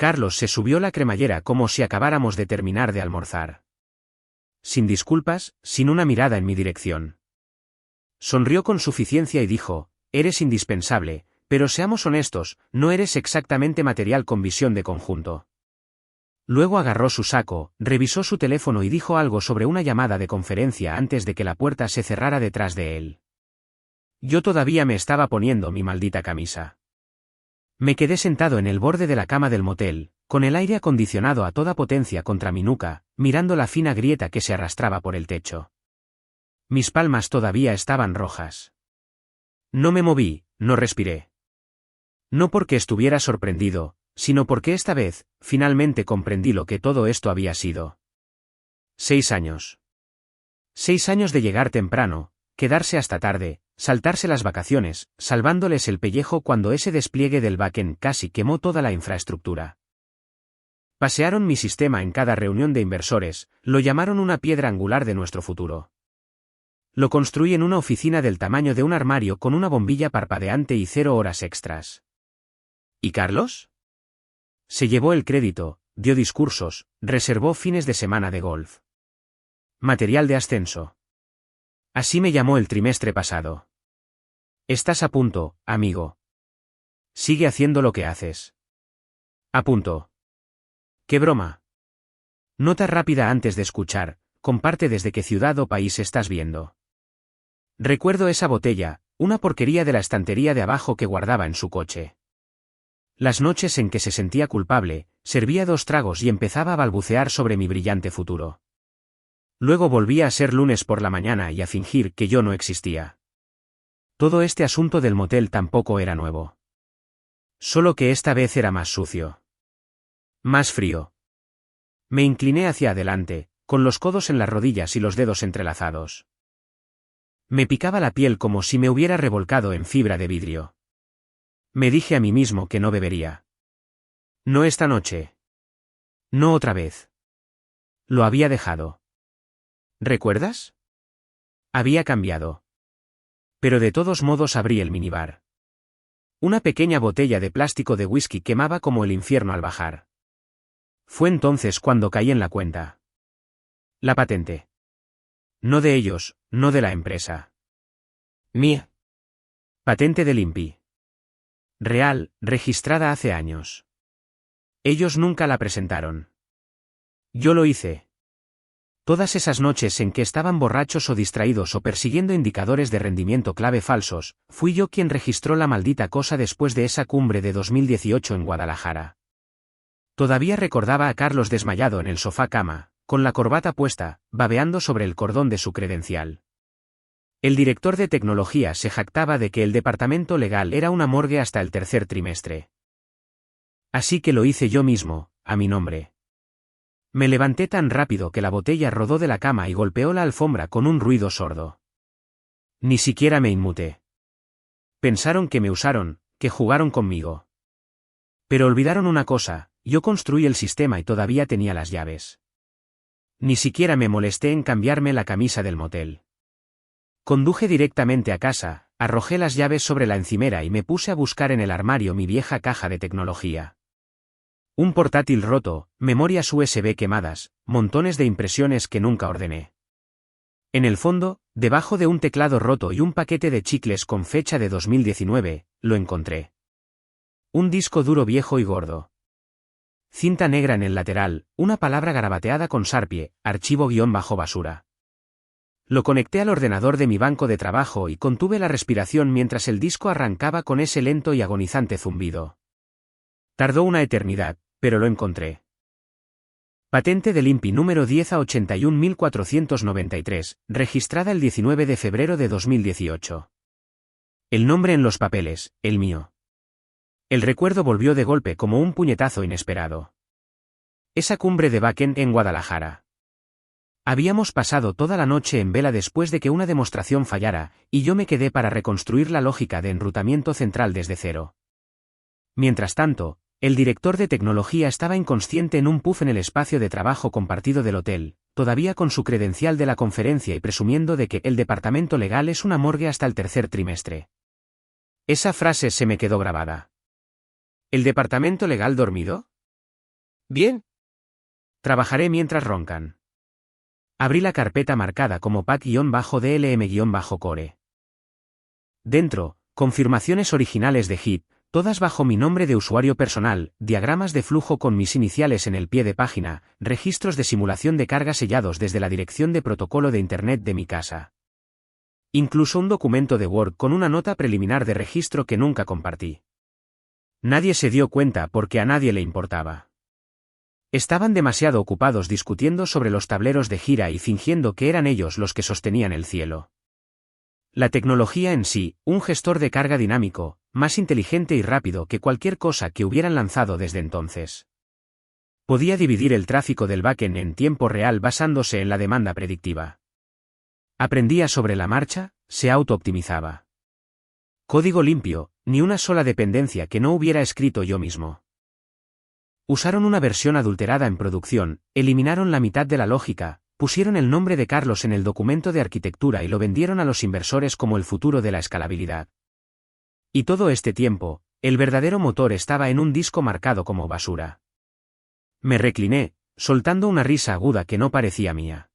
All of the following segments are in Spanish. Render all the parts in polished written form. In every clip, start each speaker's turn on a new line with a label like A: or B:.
A: Carlos se subió la cremallera como si acabáramos de terminar de almorzar. Sin disculpas, sin una mirada en mi dirección. Sonrió con suficiencia y dijo, eres indispensable, pero seamos honestos, no eres exactamente material con visión de conjunto. Luego agarró su saco, revisó su teléfono y dijo algo sobre una llamada de conferencia antes de que la puerta se cerrara detrás de él. Yo todavía me estaba poniendo mi maldita camisa. Me quedé sentado en el borde de la cama del motel, con el aire acondicionado a toda potencia contra mi nuca, mirando la fina grieta que se arrastraba por el techo. Mis palmas todavía estaban rojas. No me moví, no respiré. No porque estuviera sorprendido, sino porque esta vez, finalmente comprendí lo que todo esto había sido. 6 años. 6 años de llegar temprano, quedarse hasta tarde, saltarse las vacaciones, salvándoles el pellejo cuando ese despliegue del backend casi quemó toda la infraestructura. Pasearon mi sistema en cada reunión de inversores, lo llamaron una piedra angular de nuestro futuro. Lo construí en una oficina del tamaño de un armario con una bombilla parpadeante y 0 horas extras. ¿Y Carlos? Se llevó el crédito, dio discursos, reservó fines de semana de golf. Material de ascenso. Así me llamó el trimestre pasado. Estás a punto, amigo. Sigue haciendo lo que haces. A punto. ¡Qué broma! Nota rápida antes de escuchar, comparte desde qué ciudad o país estás viendo. Recuerdo esa botella, una porquería de la estantería de abajo que guardaba en su coche. Las noches en que se sentía culpable, servía 2 tragos y empezaba a balbucear sobre mi brillante futuro. Luego volvía a ser lunes por la mañana y a fingir que yo no existía. Todo este asunto del motel tampoco era nuevo. Solo que esta vez era más sucio. Más frío. Me incliné hacia adelante, con los codos en las rodillas y los dedos entrelazados. Me picaba la piel como si me hubiera revolcado en fibra de vidrio. Me dije a mí mismo que no bebería. No esta noche. No otra vez. Lo había dejado. ¿Recuerdas? Había cambiado. Pero de todos modos abrí el minibar. Una pequeña botella de plástico de whisky quemaba como el infierno al bajar. Fue entonces cuando caí en la cuenta. La patente. No de ellos, no de la empresa. Mía. Patente del INPI. Real, registrada hace años. Ellos nunca la presentaron. Yo lo hice. Todas esas noches en que estaban borrachos o distraídos o persiguiendo indicadores de rendimiento clave falsos, fui yo quien registró la maldita cosa después de esa cumbre de 2018 en Guadalajara. Todavía recordaba a Carlos desmayado en el sofá cama, con la corbata puesta, babeando sobre el cordón de su credencial. El director de tecnología se jactaba de que el departamento legal era una morgue hasta el 3er trimestre. Así que lo hice yo mismo, a mi nombre. Me levanté tan rápido que la botella rodó de la cama y golpeó la alfombra con un ruido sordo. Ni siquiera me inmuté. Pensaron que me usaron, que jugaron conmigo. Pero olvidaron una cosa, yo construí el sistema y todavía tenía las llaves. Ni siquiera me molesté en cambiarme la camisa del motel. Conduje directamente a casa, arrojé las llaves sobre la encimera y me puse a buscar en el armario mi vieja caja de tecnología. Un portátil roto, memorias USB quemadas, montones de impresiones que nunca ordené. En el fondo, debajo de un teclado roto y un paquete de chicles con fecha de 2019, lo encontré. Un disco duro viejo y gordo. Cinta negra en el lateral, una palabra garabateada con sarpie, archivo-basura. Lo conecté al ordenador de mi banco de trabajo y contuve la respiración mientras el disco arrancaba con ese lento y agonizante zumbido. Tardó una eternidad, pero lo encontré. Patente del INPI número 10 a 81.493, registrada el 19 de febrero de 2018. El nombre en los papeles, el mío. El recuerdo volvió de golpe como un puñetazo inesperado. Esa cumbre de backend en Guadalajara. Habíamos pasado toda la noche en vela después de que una demostración fallara, y yo me quedé para reconstruir la lógica de enrutamiento central desde cero. Mientras tanto, el director de tecnología estaba inconsciente en un puff en el espacio de trabajo compartido del hotel, todavía con su credencial de la conferencia y presumiendo de que el departamento legal es una morgue hasta el 3er trimestre. Esa frase se me quedó grabada. ¿El departamento legal dormido?
B: Bien.
A: Trabajaré mientras roncan. Abrí la carpeta marcada como pat-dlm-core. Dentro, confirmaciones originales de HIP, todas bajo mi nombre de usuario personal, diagramas de flujo con mis iniciales en el pie de página, registros de simulación de carga sellados desde la dirección de protocolo de Internet de mi casa. Incluso un documento de Word con una nota preliminar de registro que nunca compartí. Nadie se dio cuenta porque a nadie le importaba. Estaban demasiado ocupados discutiendo sobre los tableros de gira y fingiendo que eran ellos los que sostenían el cielo. La tecnología en sí, un gestor de carga dinámico, más inteligente y rápido que cualquier cosa que hubieran lanzado desde entonces. Podía dividir el tráfico del backend en tiempo real basándose en la demanda predictiva. Aprendía sobre la marcha, se auto-optimizaba. Código limpio, ni una sola dependencia que no hubiera escrito yo mismo. Usaron una versión adulterada en producción, eliminaron la mitad de la lógica, pusieron el nombre de Carlos en el documento de arquitectura y lo vendieron a los inversores como el futuro de la escalabilidad. Y todo este tiempo, el verdadero motor estaba en un disco marcado como basura. Me recliné, soltando una risa aguda que no parecía mía.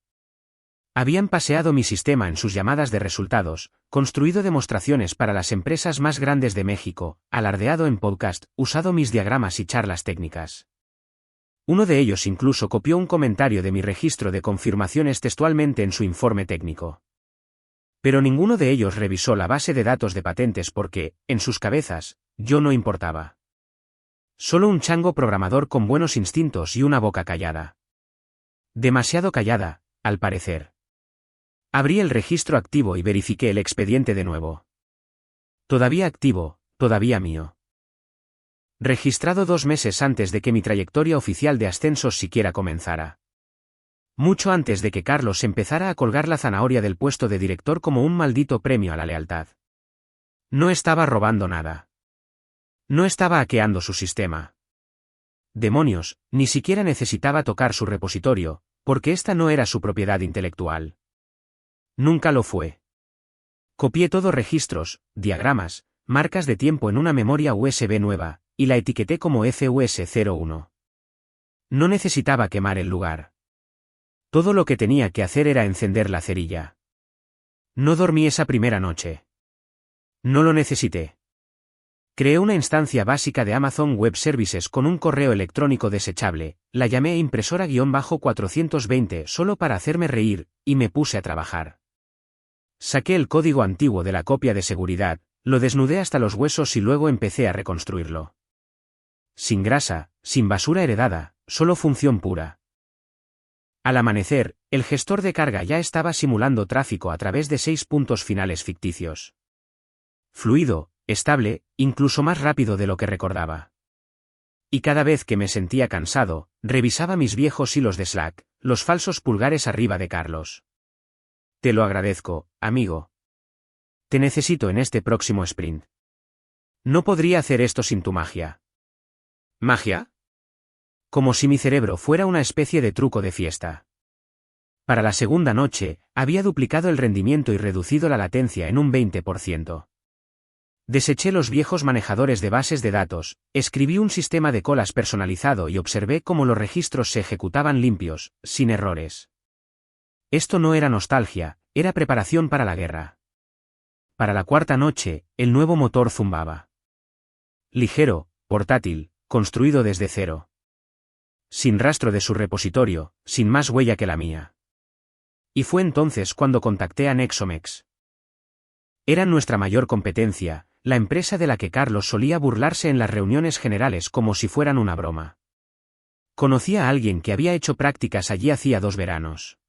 A: Habían paseado mi sistema en sus llamadas de resultados, construido demostraciones para las empresas más grandes de México, alardeado en podcast, usado mis diagramas y charlas técnicas. Uno de ellos incluso copió un comentario de mi registro de confirmaciones textualmente en su informe técnico. Pero ninguno de ellos revisó la base de datos de patentes porque, en sus cabezas, yo no importaba. Solo un chango programador con buenos instintos y una boca callada. Demasiado callada, al parecer. Abrí el registro activo y verifiqué el expediente de nuevo. Todavía activo, todavía mío. Registrado 2 meses antes de que mi trayectoria oficial de ascensos siquiera comenzara. Mucho antes de que Carlos empezara a colgar la zanahoria del puesto de director como un maldito premio a la lealtad. No estaba robando nada. No estaba hackeando su sistema. Demonios, ni siquiera necesitaba tocar su repositorio, porque esta no era su propiedad intelectual. Nunca lo fue. Copié todos registros, diagramas, marcas de tiempo en una memoria USB nueva, y la etiqueté como FUS01. No necesitaba quemar el lugar. Todo lo que tenía que hacer era encender la cerilla. No dormí esa primera noche. No lo necesité. Creé una instancia básica de Amazon Web Services con un correo electrónico desechable, la llamé impresora-420 solo para hacerme reír, y me puse a trabajar. Saqué el código antiguo de la copia de seguridad, lo desnudé hasta los huesos y luego empecé a reconstruirlo. Sin grasa, sin basura heredada, solo función pura. Al amanecer, el gestor de carga ya estaba simulando tráfico a través de 6 puntos finales ficticios. Fluido, estable, incluso más rápido de lo que recordaba. Y cada vez que me sentía cansado, revisaba mis viejos hilos de Slack, los falsos pulgares arriba de Carlos. Te lo agradezco, amigo. Te necesito en este próximo sprint. No podría hacer esto sin tu magia. ¿Magia? Como si mi cerebro fuera una especie de truco de fiesta. Para la segunda noche, había duplicado el rendimiento y reducido la latencia en un 20%. Deseché los viejos manejadores de bases de datos, escribí un sistema de colas personalizado y observé cómo los registros se ejecutaban limpios, sin errores. Esto no era nostalgia, era preparación para la guerra. Para la cuarta noche, el nuevo motor zumbaba. Ligero, portátil, construido desde cero. Sin rastro de su repositorio, sin más huella que la mía. Y fue entonces cuando contacté a Nexomex. Eran nuestra mayor competencia, la empresa de la que Carlos solía burlarse en las reuniones generales como si fueran una broma. Conocía a alguien que había hecho prácticas allí hacía 2 veranos.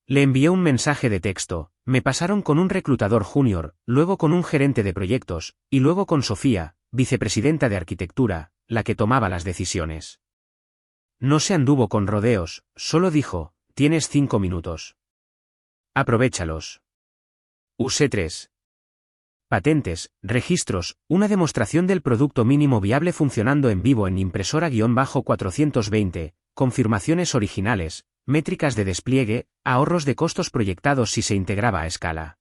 A: Le envié un mensaje de texto, me pasaron con un reclutador junior, luego con un gerente de proyectos, y luego con Sofía, vicepresidenta de arquitectura, la que tomaba las decisiones. No se anduvo con rodeos, solo dijo, tienes 5 minutos. Aprovéchalos. Usé 3. Patentes, registros, una demostración del producto mínimo viable funcionando en vivo en impresora-420, confirmaciones originales, métricas de despliegue, ahorros de costos proyectados si se integraba a escala.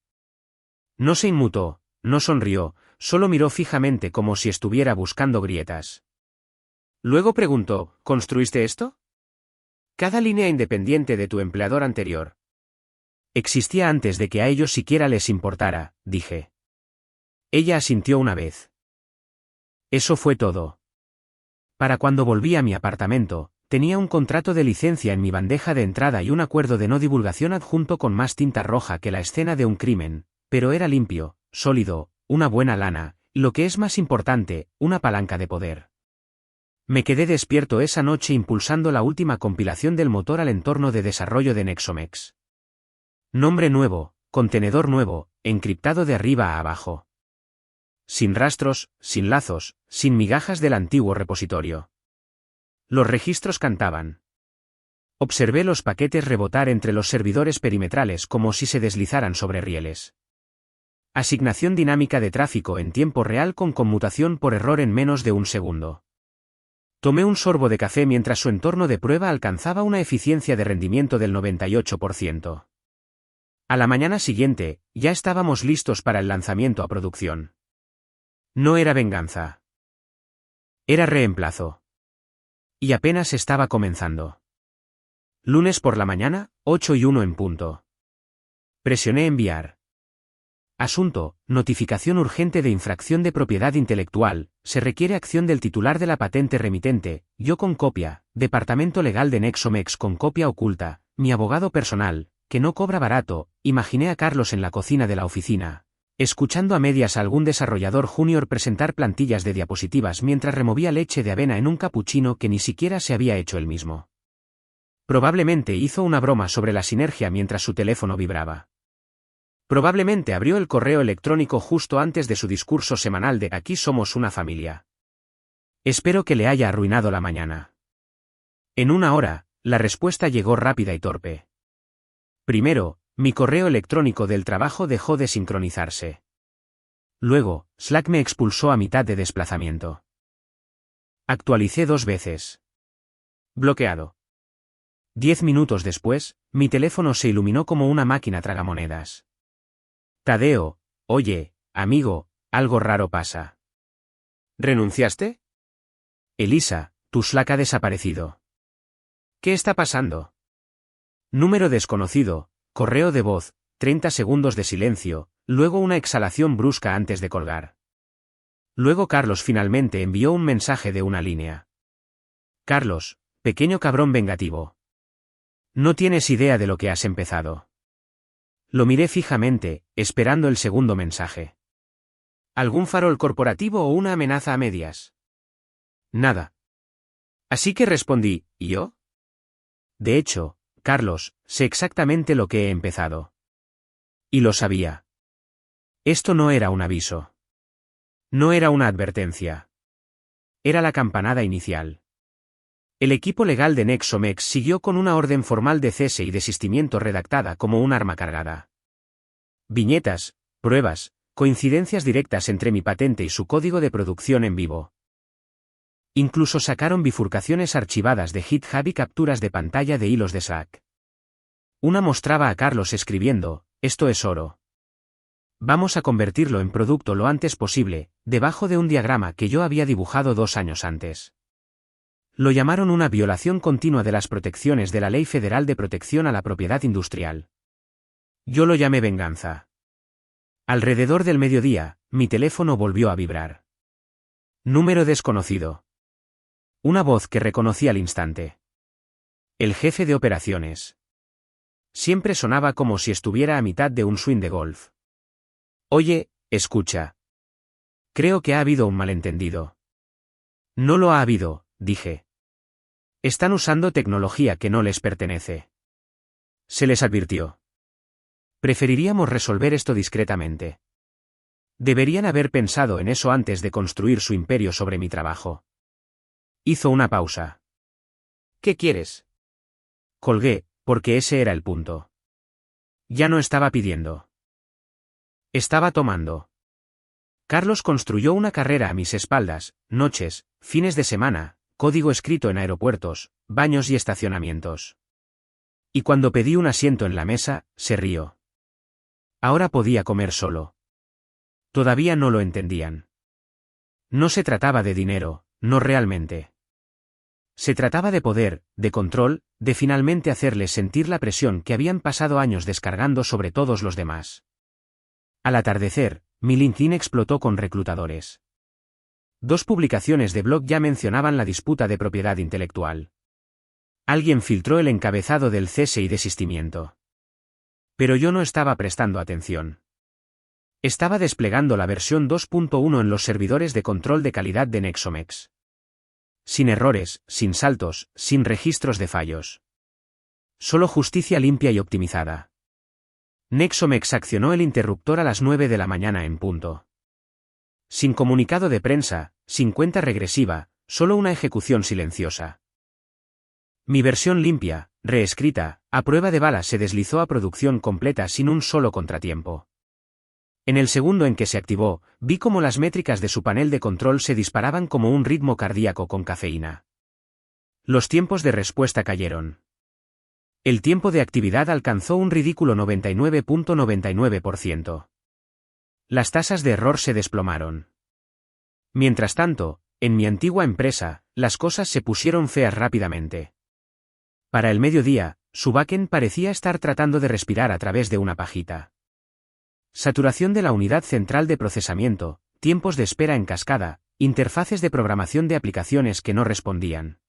A: No se inmutó, no sonrió, solo miró fijamente como si estuviera buscando grietas. Luego preguntó, ¿construiste esto? Cada línea independiente de tu empleador anterior. Existía antes de que a ellos siquiera les importara, dije. Ella asintió una vez. Eso fue todo. Para cuando volví a mi apartamento, tenía un contrato de licencia en mi bandeja de entrada y un acuerdo de no divulgación adjunto con más tinta roja que la escena de un crimen, pero era limpio, sólido, una buena lana, y lo que es más importante, una palanca de poder. Me quedé despierto esa noche impulsando la última compilación del motor al entorno de desarrollo de Nexomex. Nombre nuevo, contenedor nuevo, encriptado de arriba a abajo. Sin rastros, sin lazos, sin migajas del antiguo repositorio. Los registros cantaban. Observé los paquetes rebotar entre los servidores perimetrales como si se deslizaran sobre rieles. Asignación dinámica de tráfico en tiempo real con conmutación por error en menos de un segundo. Tomé un sorbo de café mientras su entorno de prueba alcanzaba una eficiencia de rendimiento del 98%. A la mañana siguiente, ya estábamos listos para el lanzamiento a producción. No era venganza. Era reemplazo. Y apenas estaba comenzando. Lunes por la mañana, 8:01 en punto. Presioné enviar. Asunto, notificación urgente de infracción de propiedad intelectual, se requiere acción del titular de la patente remitente, yo con copia, Departamento Legal de Nexomex con copia oculta, mi abogado personal, que no cobra barato, imaginé a Carlos en la cocina de la oficina, escuchando a medias a algún desarrollador junior presentar plantillas de diapositivas mientras removía leche de avena en un capuchino que ni siquiera se había hecho él mismo. Probablemente hizo una broma sobre la sinergia mientras su teléfono vibraba. Probablemente abrió el correo electrónico justo antes de su discurso semanal de «Aquí somos una familia». Espero que le haya arruinado la mañana. En una hora, la respuesta llegó rápida y torpe. Primero, mi correo electrónico del trabajo dejó de sincronizarse. Luego, Slack me expulsó a mitad de desplazamiento. Actualicé 2 veces. Bloqueado. 10 minutos después, mi teléfono se iluminó como una máquina tragamonedas. Tadeo, oye, amigo, algo raro pasa. ¿Renunciaste? Elisa, tu Slack ha desaparecido. ¿Qué está pasando? Número desconocido, correo de voz, 30 segundos de silencio, luego una exhalación brusca antes de colgar. Luego Carlos finalmente envió un mensaje de una línea. Carlos, pequeño cabrón vengativo. No tienes idea de lo que has empezado. Lo miré fijamente, esperando el segundo mensaje. ¿Algún farol corporativo o una amenaza a medias? Nada. Así que respondí, ¿y yo? De hecho, Carlos, sé exactamente lo que he empezado. Y lo sabía. Esto no era un aviso. No era una advertencia. Era la campanada inicial. El equipo legal de Nexomex siguió con una orden formal de cese y desistimiento redactada como un arma cargada. Viñetas, pruebas, coincidencias directas entre mi patente y su código de producción en vivo. Incluso sacaron bifurcaciones archivadas de GitHub y capturas de pantalla de hilos de Slack. Una mostraba a Carlos escribiendo, «Esto es oro. Vamos a convertirlo en producto lo antes posible», debajo de un diagrama que yo había dibujado 2 años antes. Lo llamaron una violación continua de las protecciones de la Ley Federal de Protección a la Propiedad Industrial. Yo lo llamé venganza. Alrededor del mediodía, mi teléfono volvió a vibrar. Número desconocido. Una voz que reconocí al instante. El jefe de operaciones. Siempre sonaba como si estuviera a mitad de un swing de golf. Oye, escucha. Creo que ha habido un malentendido. No lo ha habido, dije. Están usando tecnología que no les pertenece. Se les advirtió. Preferiríamos resolver esto discretamente. Deberían haber pensado en eso antes de construir su imperio sobre mi trabajo. Hizo una pausa. ¿Qué quieres? Colgué, porque ese era el punto. Ya no estaba pidiendo. Estaba tomando. Carlos construyó una carrera a mis espaldas, noches, fines de semana, código escrito en aeropuertos, baños y estacionamientos. Y cuando pedí un asiento en la mesa, se rió. Ahora podía comer solo. Todavía no lo entendían. No se trataba de dinero, no realmente. Se trataba de poder, de control, de finalmente hacerles sentir la presión que habían pasado años descargando sobre todos los demás. Al atardecer, mi LinkedIn explotó con reclutadores. 2 publicaciones de blog ya mencionaban la disputa de propiedad intelectual. Alguien filtró el encabezado del cese y desistimiento. Pero yo no estaba prestando atención. Estaba desplegando la versión 2.1 en los servidores de control de calidad de Nexomex. Sin errores, sin saltos, sin registros de fallos. Solo justicia limpia y optimizada. Nexomex accionó el interruptor a las 9 de la mañana en punto. Sin comunicado de prensa, sin cuenta regresiva, solo una ejecución silenciosa. Mi versión limpia, reescrita, a prueba de bala se deslizó a producción completa sin un solo contratiempo. En el segundo en que se activó, vi cómo las métricas de su panel de control se disparaban como un ritmo cardíaco con cafeína. Los tiempos de respuesta cayeron. El tiempo de actividad alcanzó un ridículo 99.99%. Las tasas de error se desplomaron. Mientras tanto, en mi antigua empresa, las cosas se pusieron feas rápidamente. Para el mediodía, su backend parecía estar tratando de respirar a través de una pajita. Saturación de la unidad central de procesamiento, tiempos de espera en cascada, interfaces de programación de aplicaciones que no respondían.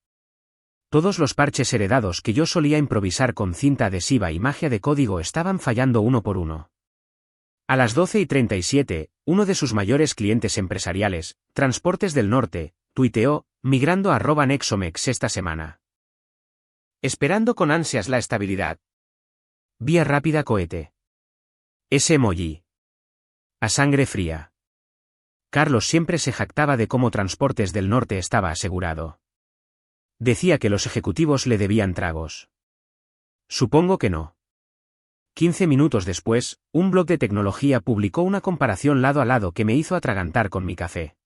A: Todos los parches heredados que yo solía improvisar con cinta adhesiva y magia de código estaban fallando uno por uno. A las 12:37, uno de sus mayores clientes empresariales, Transportes del Norte, tuiteó, migrando a @Nexomex esta semana. Esperando con ansias la estabilidad. Vía rápida cohete. Ese emoji. A sangre fría. Carlos siempre se jactaba de cómo Transportes del Norte estaba asegurado. Decía que los ejecutivos le debían tragos. Supongo que no. 15 minutos después, un blog de tecnología publicó una comparación lado a lado que me hizo atragantar con mi café.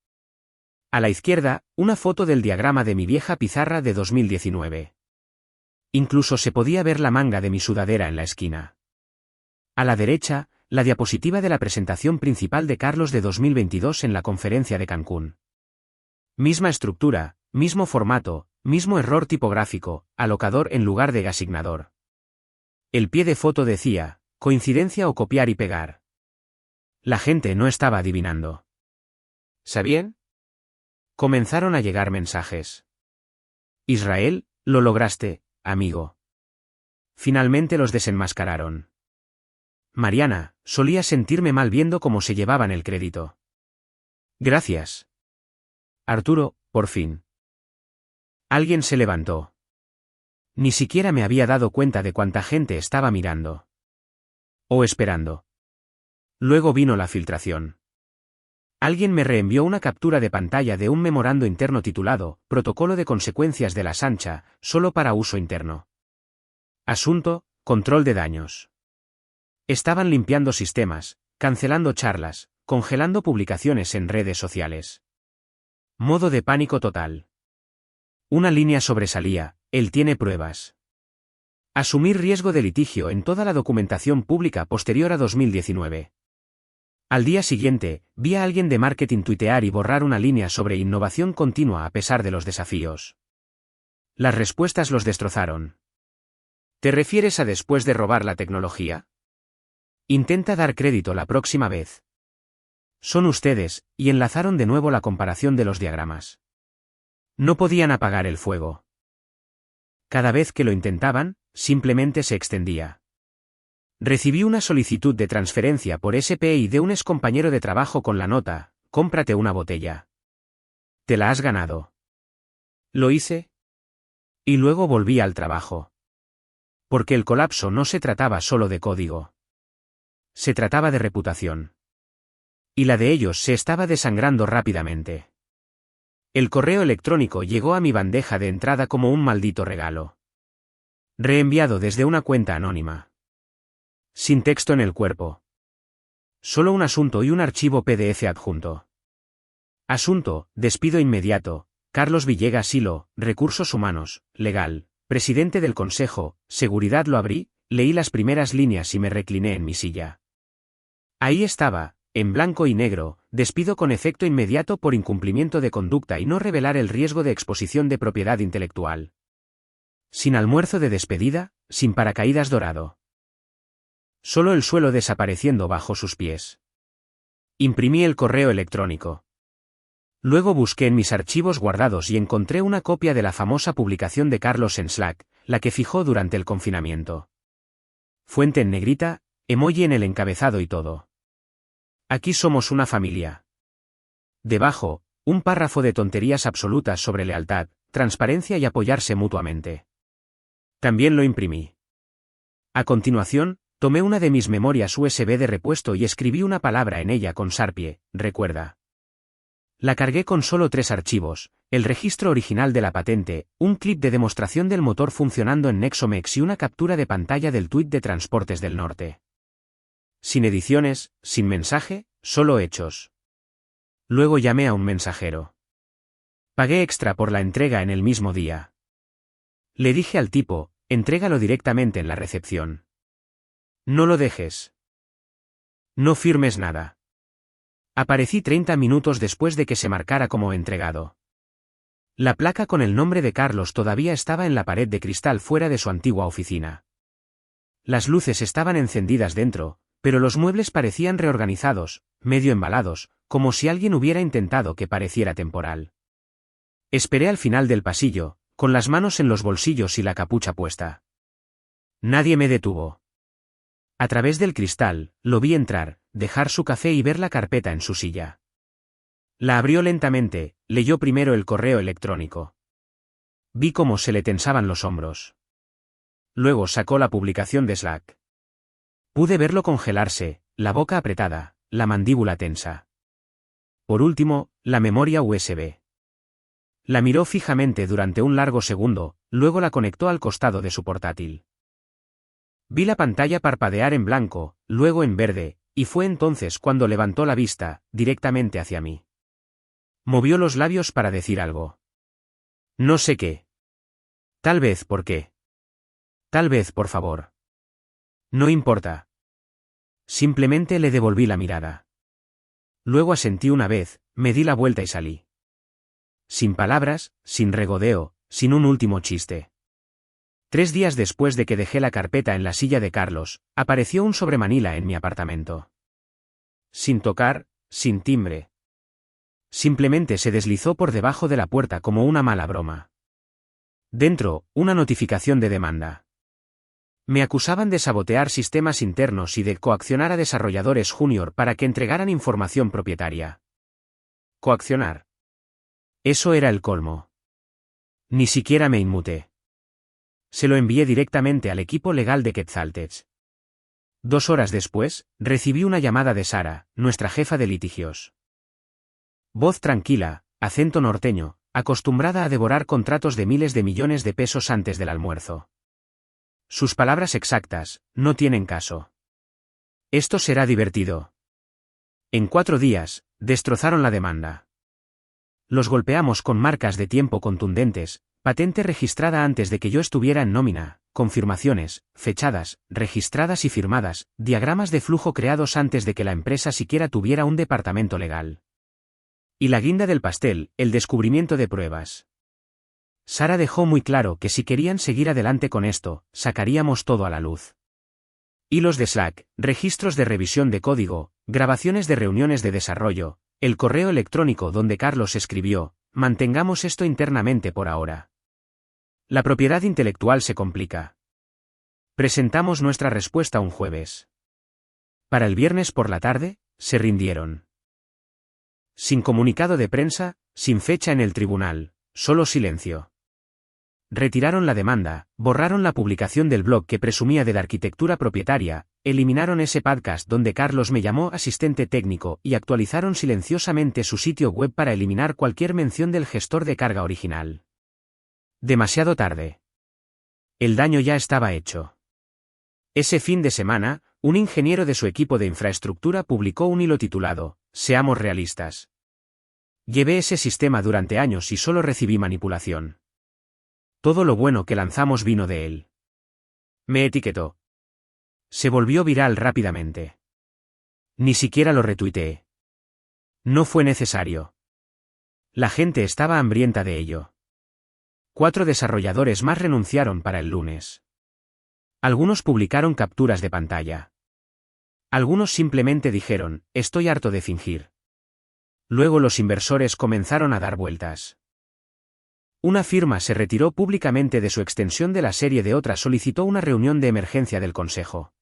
A: A la izquierda, una foto del diagrama de mi vieja pizarra de 2019. Incluso se podía ver la manga de mi sudadera en la esquina. A la derecha, la diapositiva de la presentación principal de Carlos de 2022 en la conferencia de Cancún. Misma estructura, mismo formato, mismo error tipográfico, alocador en lugar de asignador. El pie de foto decía, coincidencia o copiar y pegar. La gente no estaba adivinando. ¿Sabían? Comenzaron a llegar mensajes. Israel, lo lograste, amigo. Finalmente los desenmascararon. Mariana, solía sentirme mal viendo cómo se llevaban el crédito. Gracias. Arturo, por fin. Alguien se levantó. Ni siquiera me había dado cuenta de cuánta gente estaba mirando. O esperando. Luego vino la filtración. Alguien me reenvió una captura de pantalla de un memorando interno titulado Protocolo de consecuencias de la Sancha, solo para uso interno. Asunto, control de daños. Estaban limpiando sistemas, cancelando charlas, congelando publicaciones en redes sociales. Modo de pánico total. Una línea sobresalía, él tiene pruebas. Asumir riesgo de litigio en toda la documentación pública posterior a 2019. Al día siguiente, vi a alguien de marketing tuitear y borrar una línea sobre innovación continua a pesar de los desafíos. Las respuestas los destrozaron. ¿Te refieres a después de robar la tecnología? Intenta dar crédito la próxima vez. Son ustedes, y enlazaron de nuevo la comparación de los diagramas. No podían apagar el fuego. Cada vez que lo intentaban, simplemente se extendía. Recibí una solicitud de transferencia por SPI de un excompañero de trabajo con la nota, cómprate una botella. Te la has ganado. Lo hice. Y luego volví al trabajo. Porque el colapso no se trataba solo de código. Se trataba de reputación. Y la de ellos se estaba desangrando rápidamente. El correo electrónico llegó a mi bandeja de entrada como un maldito regalo. Reenviado desde una cuenta anónima. Sin texto en el cuerpo. Solo un asunto y un archivo PDF adjunto. Asunto, despido inmediato, Carlos Villegas Hilo, Recursos Humanos, Legal, Presidente del Consejo, Seguridad. Lo abrí, leí las primeras líneas y me recliné en mi silla. Ahí estaba, en blanco y negro, despido con efecto inmediato por incumplimiento de conducta y no revelar el riesgo de exposición de propiedad intelectual. Sin almuerzo de despedida, sin paracaídas dorado. Solo el suelo desapareciendo bajo sus pies. Imprimí el correo electrónico. Luego busqué en mis archivos guardados y encontré una copia de la famosa publicación de Carlos en Slack, la que fijó durante el confinamiento. Fuente en negrita, emoji en el encabezado y todo. Aquí somos una familia. Debajo, un párrafo de tonterías absolutas sobre lealtad, transparencia y apoyarse mutuamente. También lo imprimí. A continuación, tomé una de mis memorias USB de repuesto y escribí una palabra en ella con Sharpie, recuerda. La cargué con solo 3 archivos, el registro original de la patente, un clip de demostración del motor funcionando en Nexomex y una captura de pantalla del tuit de Transportes del Norte. Sin ediciones, sin mensaje, solo hechos. Luego llamé a un mensajero. Pagué extra por la entrega en el mismo día. Le dije al tipo, entrégalo directamente en la recepción. No lo dejes. No firmes nada. Aparecí 30 minutos después de que se marcara como entregado. La placa con el nombre de Carlos todavía estaba en la pared de cristal fuera de su antigua oficina. Las luces estaban encendidas dentro, pero los muebles parecían reorganizados, medio embalados, como si alguien hubiera intentado que pareciera temporal. Esperé al final del pasillo, con las manos en los bolsillos y la capucha puesta. Nadie me detuvo. A través del cristal, lo vi entrar, dejar su café y ver la carpeta en su silla. La abrió lentamente, leyó primero el correo electrónico. Vi cómo se le tensaban los hombros. Luego sacó la publicación de Slack. Pude verlo congelarse, la boca apretada, la mandíbula tensa. Por último, la memoria USB. La miró fijamente durante un largo segundo, luego la conectó al costado de su portátil. Vi la pantalla parpadear en blanco, luego en verde, y fue entonces cuando levantó la vista, directamente hacia mí. Movió los labios para decir algo. No sé qué. Tal vez por qué. Tal vez por favor. No importa. Simplemente le devolví la mirada. Luego asentí una vez, me di la vuelta y salí. Sin palabras, sin regodeo, sin un último chiste. 3 días después de que dejé la carpeta en la silla de Carlos, apareció un sobremanila en mi apartamento. Sin tocar, sin timbre. Simplemente se deslizó por debajo de la puerta como una mala broma. Dentro, una notificación de demanda. Me acusaban de sabotear sistemas internos y de coaccionar a desarrolladores junior para que entregaran información propietaria. Coaccionar. Eso era el colmo. Ni siquiera me inmuté. Se lo envié directamente al equipo legal de Quetzaltech. 2 horas después, recibí una llamada de Sara, nuestra jefa de litigios. Voz tranquila, acento norteño, acostumbrada a devorar contratos de miles de millones de pesos antes del almuerzo. Sus palabras exactas, no tienen caso. Esto será divertido. En 4 días, destrozaron la demanda. Los golpeamos con marcas de tiempo contundentes, patente registrada antes de que yo estuviera en nómina, confirmaciones, fechadas, registradas y firmadas, diagramas de flujo creados antes de que la empresa siquiera tuviera un departamento legal. Y la guinda del pastel, el descubrimiento de pruebas. Sara dejó muy claro que si querían seguir adelante con esto, sacaríamos todo a la luz. Hilos de Slack, registros de revisión de código, grabaciones de reuniones de desarrollo, el correo electrónico donde Carlos escribió, mantengamos esto internamente por ahora. La propiedad intelectual se complica. Presentamos nuestra respuesta un jueves. Para el viernes por la tarde, se rindieron. Sin comunicado de prensa, sin fecha en el tribunal, solo silencio. Retiraron la demanda, borraron la publicación del blog que presumía de la arquitectura propietaria, eliminaron ese podcast donde Carlos me llamó asistente técnico y actualizaron silenciosamente su sitio web para eliminar cualquier mención del gestor de carga original. Demasiado tarde. El daño ya estaba hecho. Ese fin de semana, un ingeniero de su equipo de infraestructura publicó un hilo titulado, Seamos realistas. Llevé ese sistema durante años y solo recibí manipulación. Todo lo bueno que lanzamos vino de él. Me etiquetó. Se volvió viral rápidamente. Ni siquiera lo retuiteé. No fue necesario. La gente estaba hambrienta de ello. 4 desarrolladores más renunciaron para el lunes. Algunos publicaron capturas de pantalla. Algunos simplemente dijeron, estoy harto de fingir. Luego los inversores comenzaron a dar vueltas. Una firma se retiró públicamente de su extensión de la serie de otras solicitó una reunión de emergencia del consejo.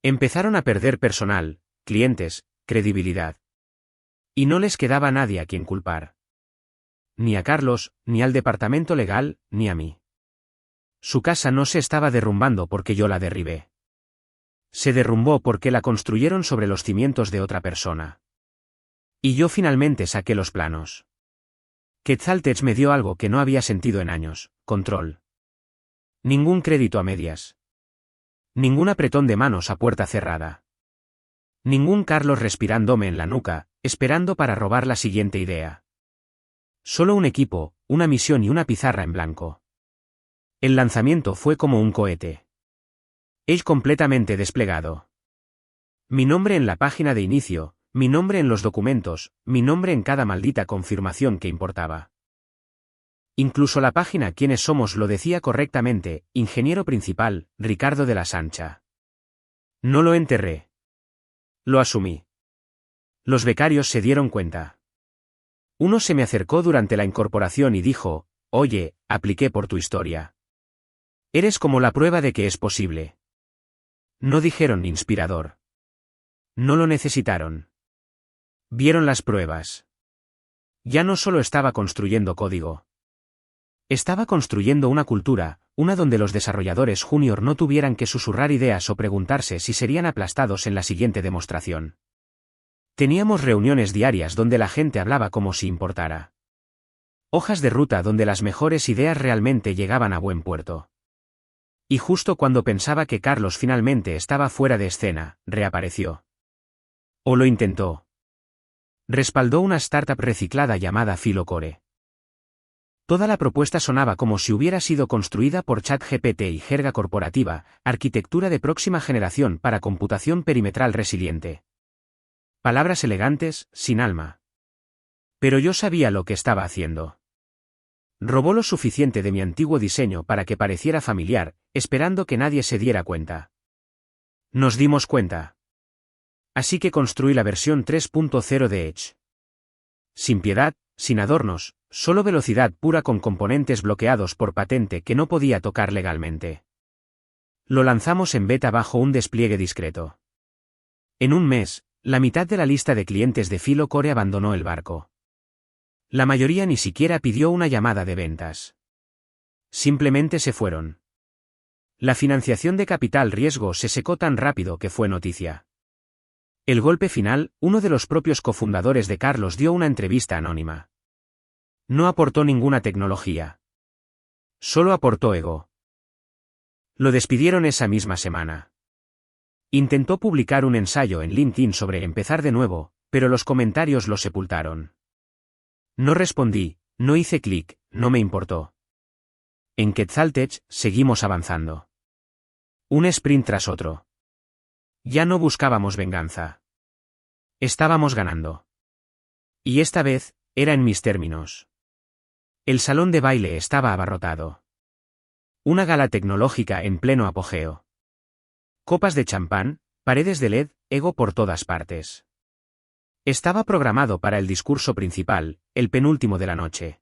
A: Empezaron a perder personal, clientes, credibilidad. Y no les quedaba nadie a quien culpar. Ni a Carlos, ni al departamento legal, ni a mí. Su casa no se estaba derrumbando porque yo la derribé. Se derrumbó porque la construyeron sobre los cimientos de otra persona. Y yo finalmente saqué los planos. Quetzaltech me dio algo que no había sentido en años, control. Ningún crédito a medias. Ningún apretón de manos a puerta cerrada. Ningún Carlos respirándome en la nuca, esperando para robar la siguiente idea. Solo un equipo, una misión y una pizarra en blanco. El lanzamiento fue como un cohete. Edge completamente desplegado. Mi nombre en la página de inicio, mi nombre en los documentos, mi nombre en cada maldita confirmación que importaba. Incluso la página Quiénes somos lo decía correctamente, ingeniero principal, Ricardo de la Sancha. No lo enterré. Lo asumí. Los becarios se dieron cuenta. Uno se me acercó durante la incorporación y dijo, oye, apliqué por tu historia. Eres como la prueba de que es posible. No dijeron inspirador. No lo necesitaron. Vieron las pruebas. Ya no solo estaba construyendo código. Estaba construyendo una cultura, una donde los desarrolladores junior no tuvieran que susurrar ideas o preguntarse si serían aplastados en la siguiente demostración. Teníamos reuniones diarias donde la gente hablaba como si importara. Hojas de ruta donde las mejores ideas realmente llegaban a buen puerto. Y justo cuando pensaba que Carlos finalmente estaba fuera de escena, reapareció. O lo intentó. Respaldó una startup reciclada llamada Filocore. Toda la propuesta sonaba como si hubiera sido construida por ChatGPT y jerga corporativa, arquitectura de próxima generación para computación perimetral resiliente. Palabras elegantes, sin alma. Pero yo sabía lo que estaba haciendo. Robó lo suficiente de mi antiguo diseño para que pareciera familiar, esperando que nadie se diera cuenta. Nos dimos cuenta. Así que construí la versión 3.0 de Edge. Sin piedad, sin adornos, solo velocidad pura con componentes bloqueados por patente que no podía tocar legalmente. Lo lanzamos en beta bajo un despliegue discreto. En un mes, la mitad de la lista de clientes de Filocore abandonó el barco. La mayoría ni siquiera pidió una llamada de ventas. Simplemente se fueron. La financiación de capital riesgo se secó tan rápido que fue noticia. El golpe final, uno de los propios cofundadores de Carlos dio una entrevista anónima. No aportó ninguna tecnología. Solo aportó ego. Lo despidieron esa misma semana. Intentó publicar un ensayo en LinkedIn sobre empezar de nuevo, pero los comentarios lo sepultaron. No respondí, no hice clic, no me importó. En Quetzaltech, seguimos avanzando. Un sprint tras otro. Ya no buscábamos venganza. Estábamos ganando. Y esta vez, era en mis términos. El salón de baile estaba abarrotado. Una gala tecnológica en pleno apogeo. Copas de champán, paredes de LED, ego por todas partes. Estaba programado para el discurso principal, el penúltimo de la noche.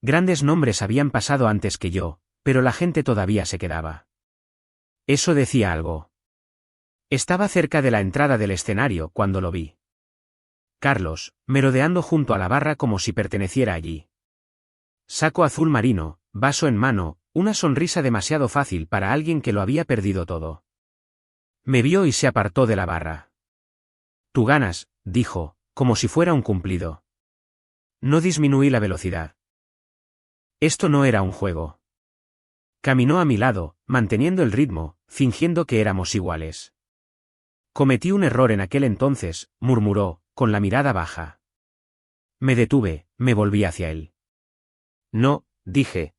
A: Grandes nombres habían pasado antes que yo, pero la gente todavía se quedaba. Eso decía algo. Estaba cerca de la entrada del escenario cuando lo vi. Carlos, merodeando junto a la barra como si perteneciera allí. Saco azul marino, vaso en mano, una sonrisa demasiado fácil para alguien que lo había perdido todo. Me vio y se apartó de la barra. Tú ganas, dijo, como si fuera un cumplido. No disminuí la velocidad. Esto no era un juego. Caminó a mi lado, manteniendo el ritmo, fingiendo que éramos iguales. Cometí un error en aquel entonces, murmuró, con la mirada baja. Me detuve, me volví hacia él. No, dije.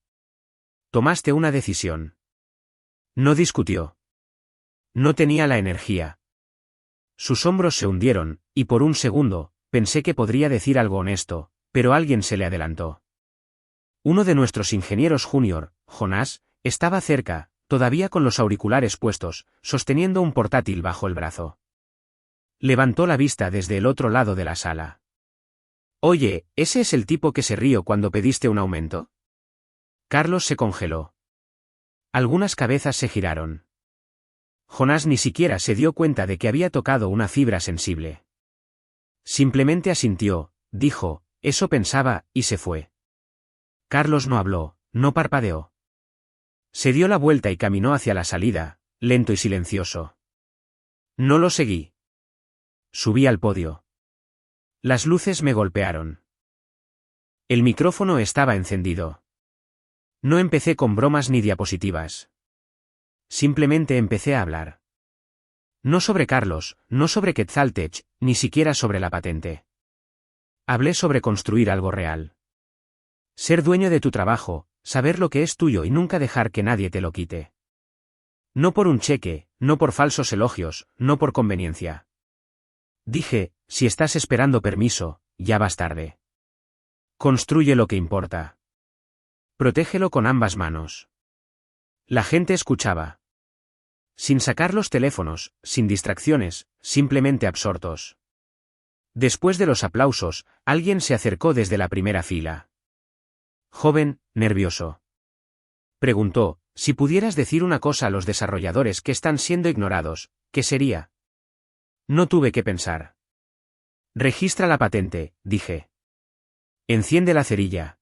A: Tomaste una decisión. No discutió. No tenía la energía. Sus hombros se hundieron, y por un segundo, pensé que podría decir algo honesto, pero alguien se le adelantó. Uno de nuestros ingenieros junior, Jonás, estaba cerca, todavía con los auriculares puestos, sosteniendo un portátil bajo el brazo. Levantó la vista desde el otro lado de la sala. Oye, ¿ese es el tipo que se rió cuando pediste un aumento? Carlos se congeló. Algunas cabezas se giraron. Jonás ni siquiera se dio cuenta de que había tocado una fibra sensible. Simplemente asintió, dijo, eso pensaba, y se fue. Carlos no habló, no parpadeó. Se dio la vuelta y caminó hacia la salida, lento y silencioso. No lo seguí. Subí al podio. Las luces me golpearon. El micrófono estaba encendido. No empecé con bromas ni diapositivas. Simplemente empecé a hablar. No sobre Carlos, no sobre Quetzaltech, ni siquiera sobre la patente. Hablé sobre construir algo real. Ser dueño de tu trabajo, saber lo que es tuyo y nunca dejar que nadie te lo quite. No por un cheque, no por falsos elogios, no por conveniencia. Dije, si estás esperando permiso, ya vas tarde. Construye lo que importa. Protégelo con ambas manos. La gente escuchaba. Sin sacar los teléfonos, sin distracciones, simplemente absortos. Después de los aplausos, alguien se acercó desde la primera fila. Joven, nervioso. Preguntó, si pudieras decir una cosa a los desarrolladores que están siendo ignorados, ¿qué sería? No tuve que pensar. Registra la patente, dije. Enciende la cerilla.